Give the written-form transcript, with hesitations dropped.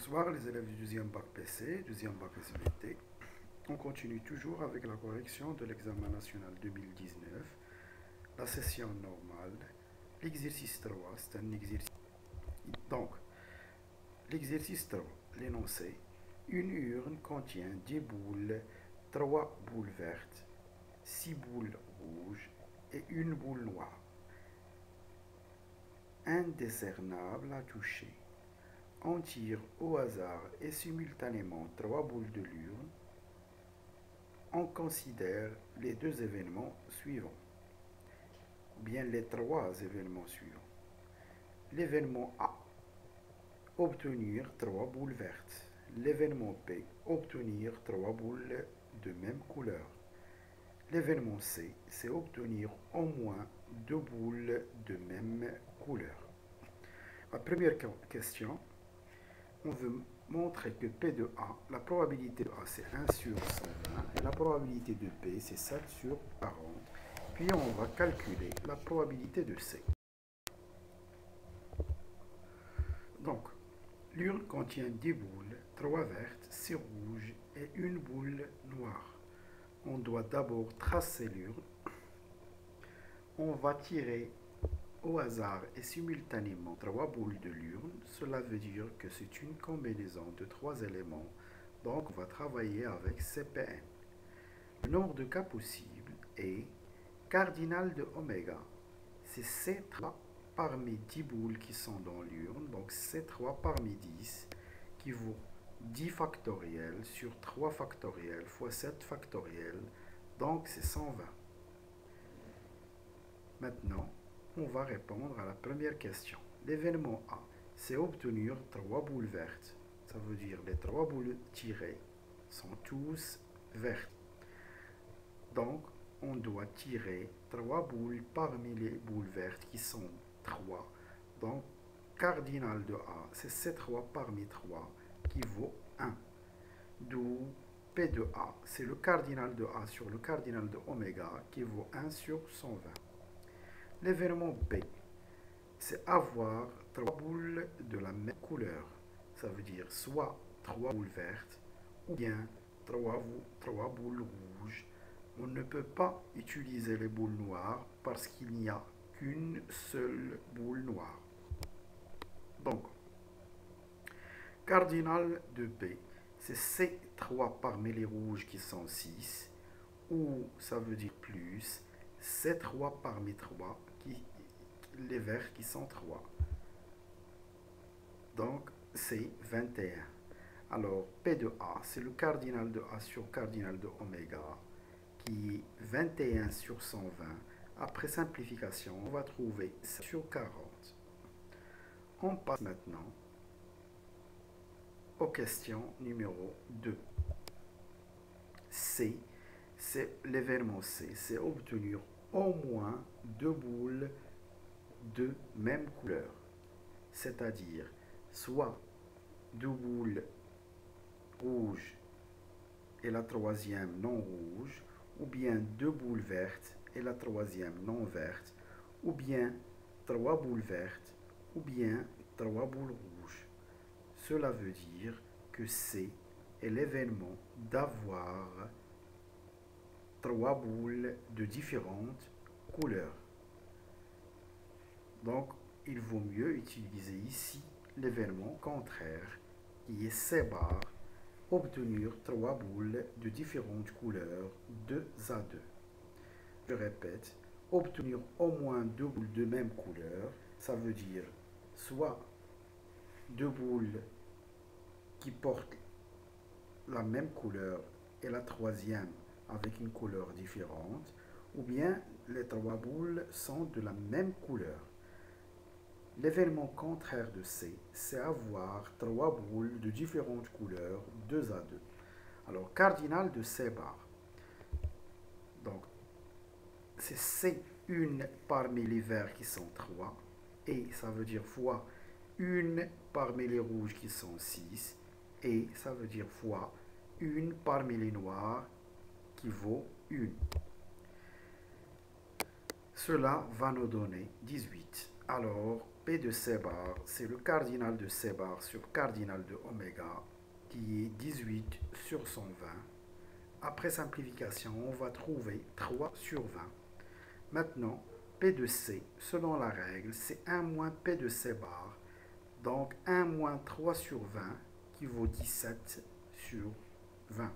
Bonsoir les élèves du deuxième bac PC, deuxième bac SVT. On continue toujours avec la correction de l'examen national 2019, la session normale, l'exercice 3, c'est un exercice. Donc, l'exercice 3, l'énoncé, une urne contient 10 boules, 3 boules vertes, 6 boules rouges et une boule noire. Indiscernable à toucher. On tire au hasard et simultanément 3 boules de l'urne. On considère les deux événements suivants, bien les 3 événements suivants. L'événement A, obtenir 3 boules vertes. L'événement B, obtenir 3 boules de même couleur. L'événement C, c'est obtenir au moins 2 boules de même couleur. La première question, on veut montrer que P de A, la probabilité de A c'est 1 sur 120 et la probabilité de B c'est 7 sur 40. Puis on va calculer la probabilité de C. Donc, l'urne contient 10 boules, 3 vertes, 6 rouges et une boule noire. On doit d'abord tracer l'urne. On va tirer au hasard et simultanément 3 boules de l'urne. Cela veut dire que c'est une combinaison de 3 éléments. Donc, on va travailler avec CPN. Le nombre de cas possibles est cardinal de oméga. C'est C3 parmi 10 boules qui sont dans l'urne. Donc, C3 parmi 10 qui vaut 10 factoriel sur 3 factoriel fois 7 factoriel. Donc, c'est 120. Maintenant, on va répondre à la première question. L'événement A, c'est obtenir 3 boules vertes. Ça veut dire les 3 boules tirées sont tous vertes. Donc, on doit tirer 3 boules parmi les boules vertes qui sont 3. Donc, cardinal de A, c'est C3 parmi 3 qui vaut 1. D'où P de A, c'est le cardinal de A sur le cardinal de oméga qui vaut 1 sur 120. L'événement B, c'est avoir 3 boules de la même couleur. Ça veut dire soit 3 boules vertes ou bien 3 boules rouges. On ne peut pas utiliser les boules noires parce qu'il n'y a qu'une seule boule noire. Donc, cardinal de B, c'est C3 parmi les rouges qui sont 6, ou ça veut dire plus, C3 parmi 3, les verts qui sont 3. Donc, c'est 21. Alors, P de A, c'est le cardinal de A sur cardinal de oméga, qui est 21 sur 120. Après simplification, on va trouver 7 sur 40. On passe maintenant aux questions numéro 2. C, c'est l'événement C, c'est obtenir au moins 2 boules de même couleur, c'est-à-dire soit 2 boules rouges et la troisième non rouge, ou bien 2 boules vertes et la troisième non verte, ou bien 3 boules vertes, ou bien 3 boules rouges. Cela veut dire que C est l'événement d'avoir 3 boules de différentes couleurs. Donc, il vaut mieux utiliser ici l'événement contraire qui est C bar, obtenir 3 boules de différentes couleurs 2 à 2. Je répète, obtenir au moins 2 boules de même couleur, ça veut dire soit 2 boules qui portent la même couleur et la troisième avec une couleur différente, ou bien les 3 boules sont de la même couleur. L'événement contraire de C, c'est avoir 3 boules de différentes couleurs 2 à 2. Alors, cardinal de C bar. Donc, c'est C1 parmi les verts qui sont 3, et ça veut dire fois 1 parmi les rouges qui sont 6, et ça veut dire fois 1 parmi les noirs qui vaut 1. Cela va nous donner 18. Alors, P de C bar, c'est le cardinal de C bar sur cardinal de oméga, qui est 18 sur 120. Après simplification, on va trouver 3 sur 20. Maintenant, P de C, selon la règle, c'est 1 moins P de C bar. Donc 1 moins 3 sur 20 qui vaut 17 sur 20.